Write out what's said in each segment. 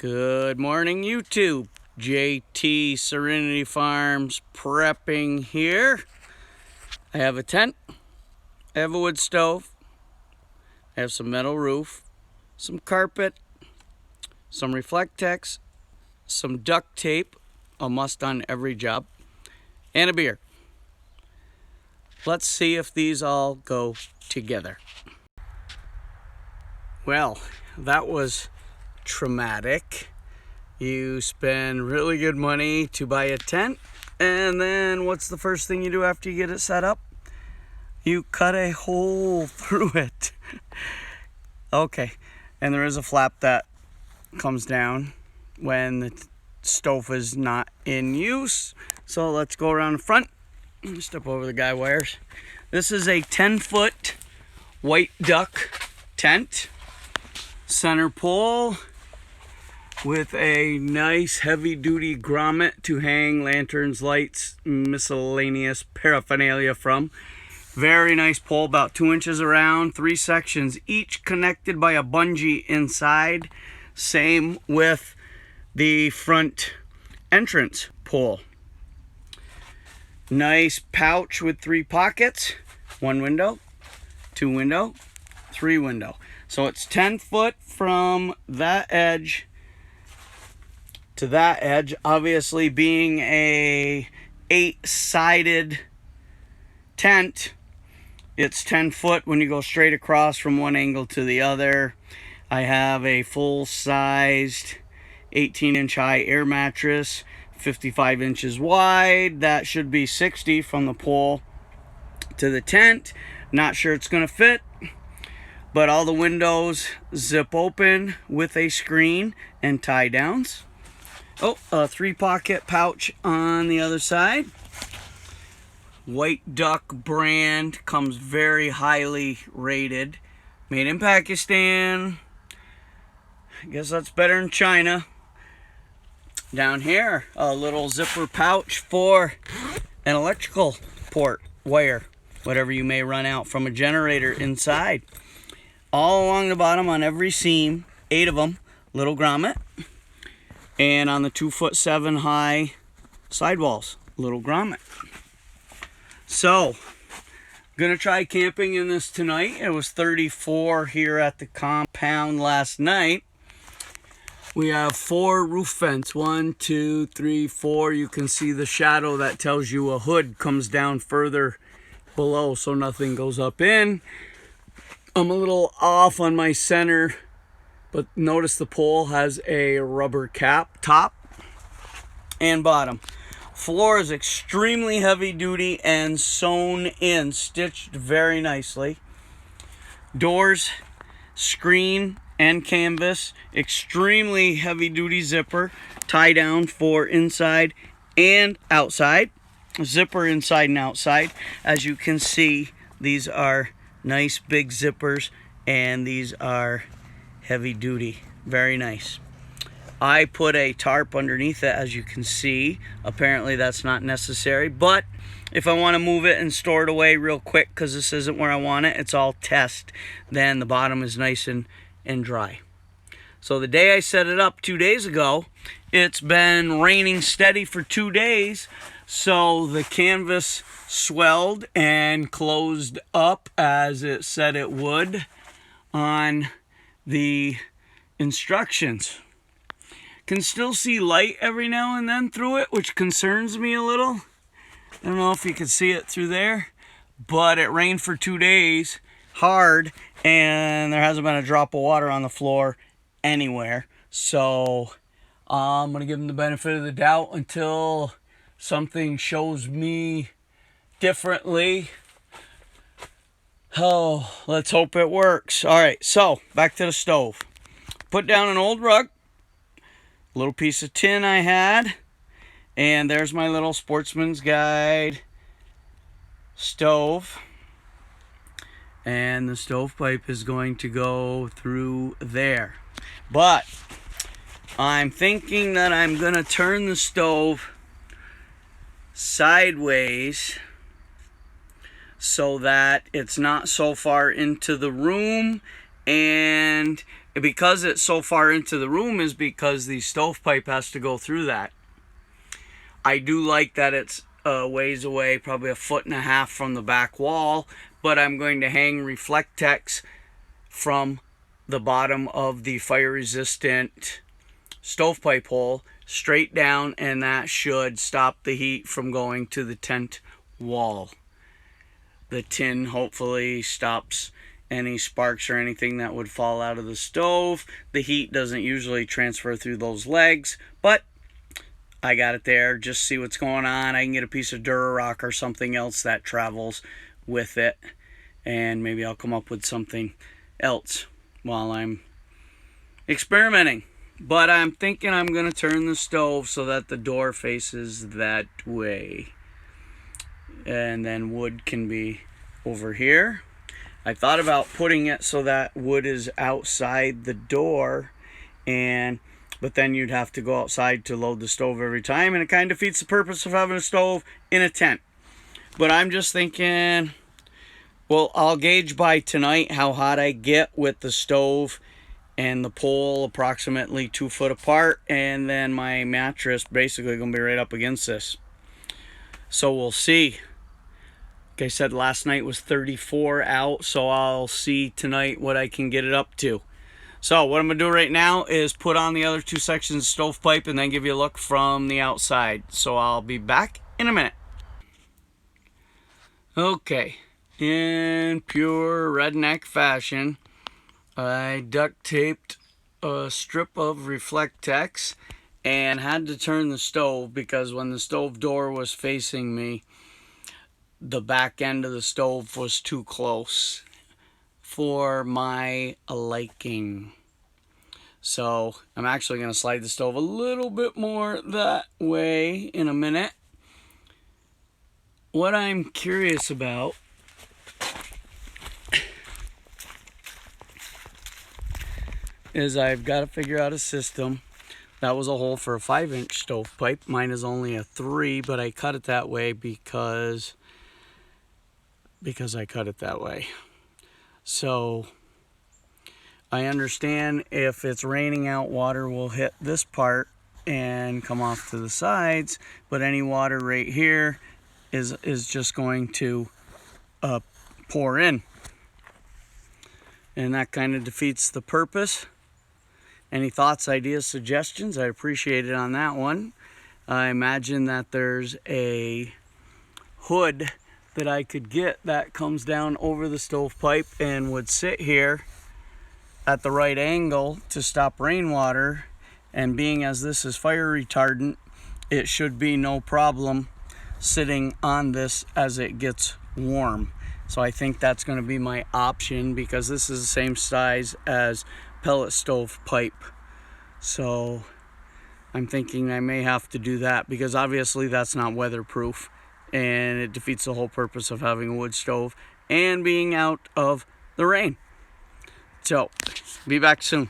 Good morning, YouTube. JT Serenity Farms prepping here. I have a tent, I have a wood stove, I have some metal roof, some carpet, some Reflectex, some duct tape, a must on every job, and a beer. Let's see if these all go together. Well, that was traumatic. You spend really good money to buy a tent, and then what's the first thing you do after you get it set up? You cut a hole through it. Okay, and there is a flap that comes down when the stove is not in use. So let's go around the front. Step over the guy wires. This is a 10-foot white duck tent. Center pole with a nice heavy-duty grommet to hang lanterns, lights, miscellaneous paraphernalia from. Very nice pole, about 2 inches around, 3 sections, each connected by a bungee inside. Same with the front entrance pole. Nice pouch with 3 pockets, 1 window, 2 window, 3 window. So it's 10 foot from that edge to that edge. Obviously, being a 8-sided tent, it's 10 foot when you go straight across from one angle to the other. I have a full-sized 18-inch high air mattress, 55 inches wide. That should be 60 from the pole to the tent. Not sure it's going to fit, but all the windows zip open with a screen and tie downs. Oh, a 3-pocket pouch on the other side. White Duck brand, comes very highly rated. Made in Pakistan. I guess that's better than China. Down here, a little zipper pouch for an electrical port wire, whatever you may run out from a generator inside. All along the bottom on every seam, 8 of them, little grommet. And on the 2'7" high sidewalls, little grommet. So, gonna try camping in this tonight. It was 34 here at the compound last night. We have 4 roof vents, 1, 2, 3, 4. You can see the shadow that tells you a hood comes down further below so nothing goes up in. I'm a little off on my center, but notice the pole has a rubber cap, top and bottom. Floor is extremely heavy duty and sewn in, stitched very nicely. Doors, screen and canvas, extremely heavy duty zipper, tie down for inside and outside. Zipper inside and outside. As you can see, these are nice big zippers, and these are heavy duty, very nice. I put a tarp underneath it, as you can see. Apparently that's not necessary, but if I want to move it and store it away real quick because this isn't where I want it, it's all test, then the bottom is nice and dry. So the day I set it up 2 days ago, it's been raining steady for 2 days, so the canvas swelled and closed up as it said it would on the instructions. Can still see light every now and then through it, which concerns me a little. I don't know if you can see it through there, but it rained for 2 days hard, and there hasn't been a drop of water on the floor anywhere. So I'm gonna give them the benefit of the doubt until something shows me differently. Oh, let's hope it works. All right, so back to the stove. Put down an old rug, little piece of tin I had, and there's my little Sportsman's Guide stove. And the stovepipe is going to go through there. But I'm thinking that I'm going to turn the stove sideways so that it's not so far into the room and because it's so far into the room is because the stovepipe has to go through that. I do like that it's a ways away, probably 1.5 feet from the back wall, but I'm going to hang Reflectex from the bottom of the fire-resistant stovepipe hole straight down, and that should stop the heat from going to the tent wall. The tin hopefully stops any sparks or anything that would fall out of the stove. The heat doesn't usually transfer through those legs, but I got it there. Just see what's going on. I can get a piece of Durarock or something else that travels with it, and maybe I'll come up with something else while I'm experimenting. But I'm thinking I'm going to turn the stove so that the door faces that way, and then wood can be over here. I thought about putting it so that wood is outside the door, but then you'd have to go outside to load the stove every time, and it kind of defeats the purpose of having a stove in a tent. But I'm just thinking, well, I'll gauge by tonight how hot I get with the stove and the pole approximately 2 foot apart, and then my mattress basically gonna be right up against this. So we'll see. Like I said, last night was 34 out, so I'll see tonight what I can get it up to. So what I'm going to do right now is put on the other 2 sections of stovepipe and then give you a look from the outside. So I'll be back in a minute. Okay, in pure redneck fashion, I duct taped a strip of Reflectex and had to turn the stove because when the stove door was facing me, the back end of the stove was too close for my liking. So I'm actually going to slide the stove a little bit more that way in a minute. What I'm curious about is I've got to figure out a system. That was a hole for a 5-inch stovepipe. Mine is only a 3, but I cut it that way because I cut it that way. So I understand if it's raining out, water will hit this part and come off to the sides, but any water right here is just going to pour in, and that kind of defeats the purpose. Any thoughts, ideas, suggestions? I appreciate it on that one. I imagine that there's a hood that I could get that comes down over the stovepipe and would sit here at the right angle to stop rainwater, and being as this is fire retardant, it should be no problem sitting on this as it gets warm. So I think that's going to be my option because this is the same size as pellet stove pipe. So I'm thinking I may have to do that because obviously that's not weatherproof, and it defeats the whole purpose of having a wood stove and being out of the rain. So, be back soon.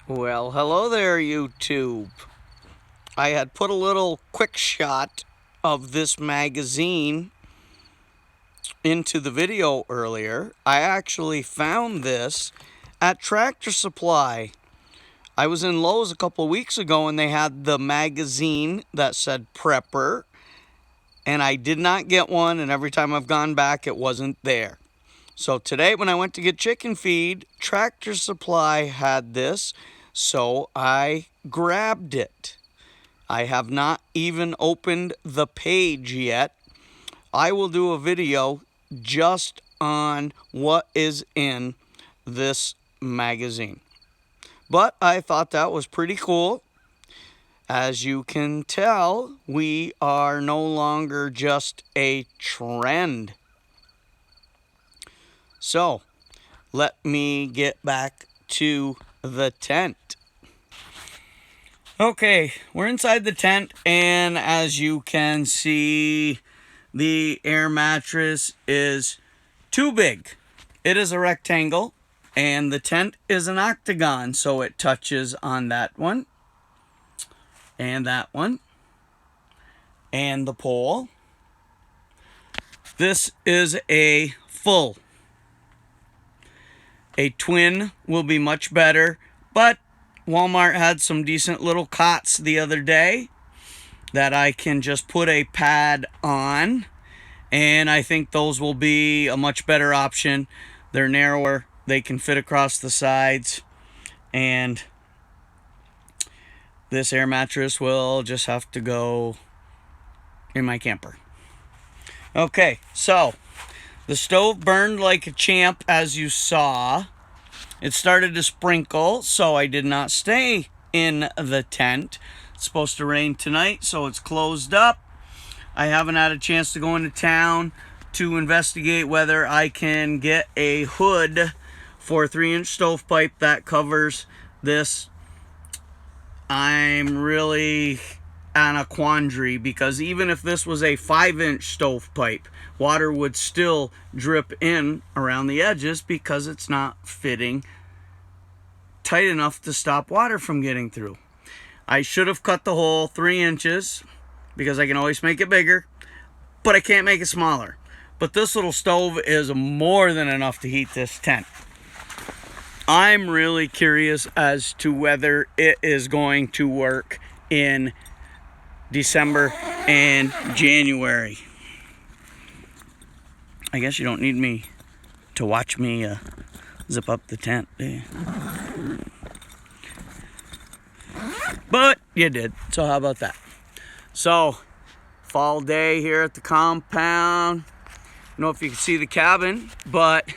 Well, hello there, YouTube. I had put a little quick shot of this magazine into the video earlier. I actually found this at Tractor Supply. I was in Lowe's a couple of weeks ago and they had the magazine that said Prepper, and I did not get one, and every time I've gone back it wasn't there. So today when I went to get chicken feed, Tractor Supply had this, so I grabbed it. I have not even opened the page yet. I will do a video just on what is in this magazine. But I thought that was pretty cool. As you can tell, we are no longer just a trend. So, let me get back to the tent. Okay, we're inside the tent, and as you can see, the air mattress is too big. It is a rectangle, And the tent is an octagon, so it touches on that one, and that one, and the pole. This is a full. A twin will be much better, but Walmart had some decent little cots the other day that I can just put a pad on, and I think those will be a much better option. They're narrower, they can fit across the sides, and this air mattress will just have to go in my camper. Okay, so the stove burned like a champ, as you saw. It started to sprinkle, so I did not stay in the tent. It's supposed to rain tonight, so it's closed up. I haven't had a chance to go into town to investigate whether I can get a hood for a 3-inch stovepipe that covers this. I'm really on a quandary, because even if this was a 5-inch stovepipe, water would still drip in around the edges because it's not fitting tight enough to stop water from getting through. I should have cut the hole 3 inches because I can always make it bigger, but I can't make it smaller. But this little stove is more than enough to heat this tent. I'm really curious as to whether it is going to work in December and January. I guess you don't need me to watch me zip up the tent, do you? But you did, so how about that? So, fall day here at the compound. I don't know if you can see the cabin, but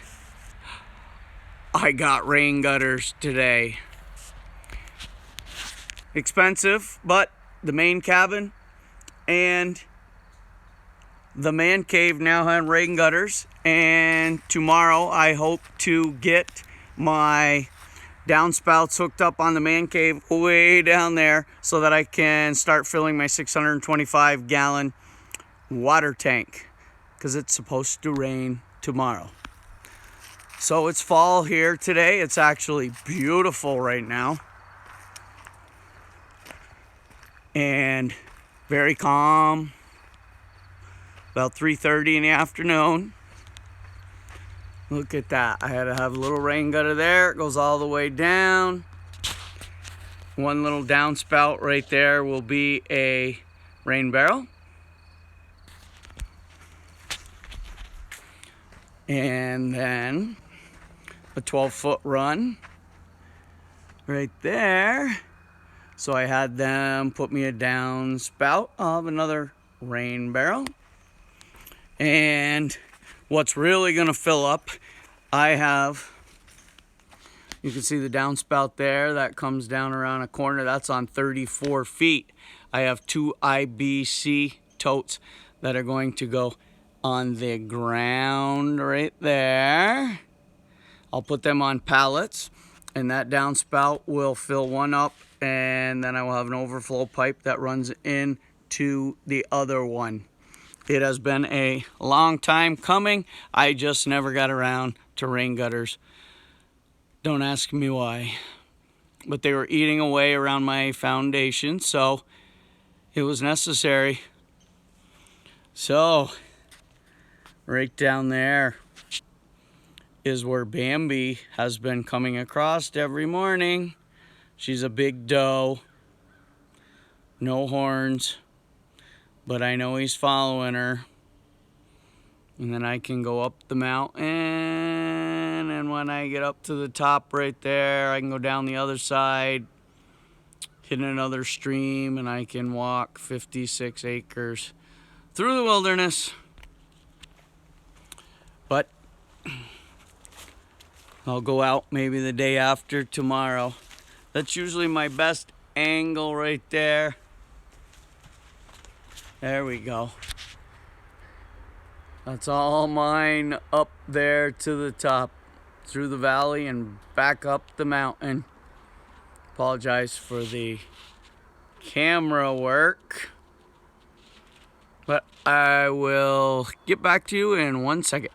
I got rain gutters today. Expensive, but the main cabin and the man cave now have rain gutters, and tomorrow I hope to get my downspouts hooked up on the man cave way down there so that I can start filling my 625 gallon water tank, because it's supposed to rain tomorrow. So it's fall here today. It's actually beautiful right now and very calm. About 3:30 in the afternoon. Look at that. I had to have a little rain gutter there. It goes all the way down. One little downspout right there will be a rain barrel. And then a 12-foot run right there. So I had them put me a downspout of another rain barrel. And what's really going to fill up, I have, you can see the downspout there that comes down around a corner. That's on 34 feet. I have 2 IBC totes that are going to go on the ground right there. I'll put them on pallets, and that downspout will fill one up, and then I will have an overflow pipe that runs into the other one. It has been a long time coming. I just never got around to rain gutters. Don't ask me why. But they were eating away around my foundation, so it was necessary. So, right down there is where Bambi has been coming across every morning. She's a big doe. No horns. But I know he's following her. And then I can go up the mountain, and when I get up to the top right there, I can go down the other side, hit another stream, and I can walk 56 acres through the wilderness. But I'll go out maybe the day after tomorrow. That's usually my best angle right there. There we go. That's all mine up there to the top, through the valley and back up the mountain. Apologize for the camera work, but I will get back to you in 1 second.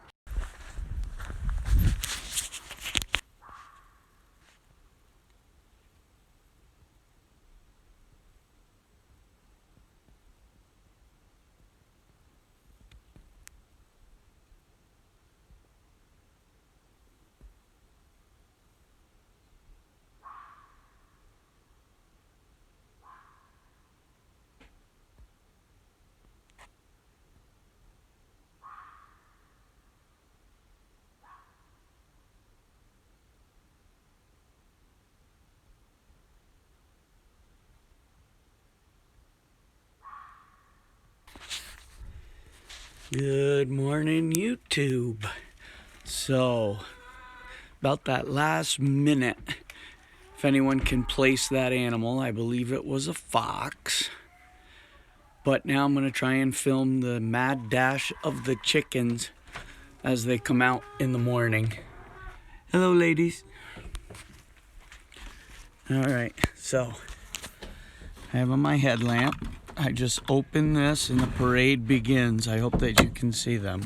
Good morning, YouTube. So, about that last minute, if anyone can place that animal, I believe it was a fox. But now I'm going to try and film the mad dash of the chickens as they come out in the morning. Hello, ladies. Alright, so I have on my headlamp. I just open this and the parade begins. I hope that you can see them.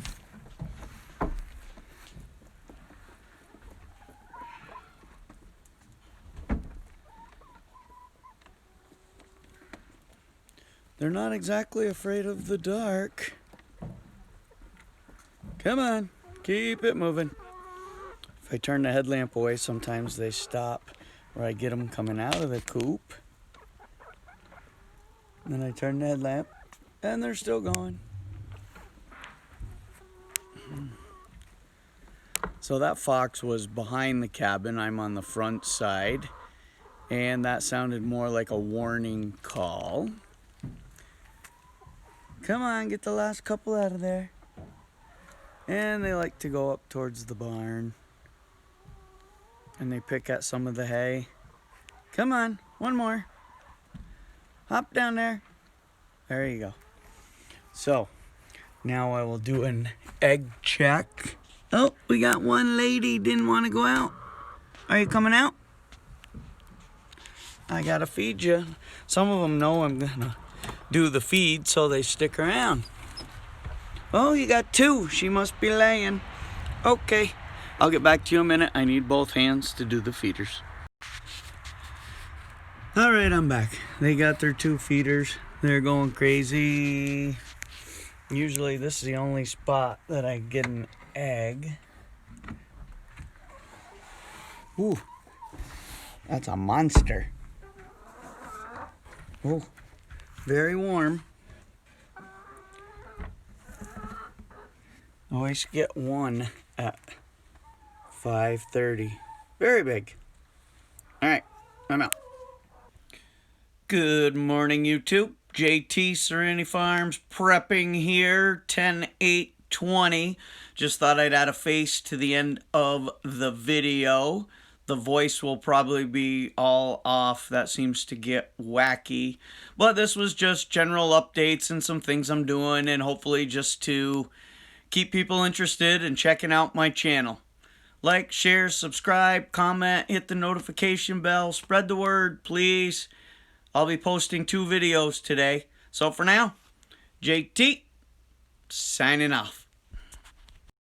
They're not exactly afraid of the dark. Come on, keep it moving. If I turn the headlamp away, sometimes they stop, or I get them coming out of the coop. Then I turn the headlamp, and they're still going. So that fox was behind the cabin. I'm on the front side, and that sounded more like a warning call. Come on, get the last couple out of there. And they like to go up towards the barn. And they pick at some of the hay. Come on, one more. Hop down there. There you go. So, now I will do an egg check. Oh, we got one lady didn't want to go out. Are you coming out? I gotta feed you. Some of them know I'm gonna do the feed, so they stick around. Oh, you got two. She must be laying. Okay, I'll get back to you in a minute. I need both hands to do the feeders. All right, I'm back. They got their two feeders. They're going crazy. Usually this is the only spot that I get an egg. Ooh, that's a monster. Oh, very warm. Always get one at 5:30. Very big. All right, I'm out. Good morning, YouTube. JT Serenity Farms prepping here, 10/8/20. Just thought I'd add a face to the end of the video. The voice will probably be all off. That seems to get wacky. But this was just general updates and some things I'm doing, and hopefully just to keep people interested in checking out my channel. Like, share, subscribe, comment, hit the notification bell, spread the word, please. I'll be posting 2 videos today. So for now, JT, signing off.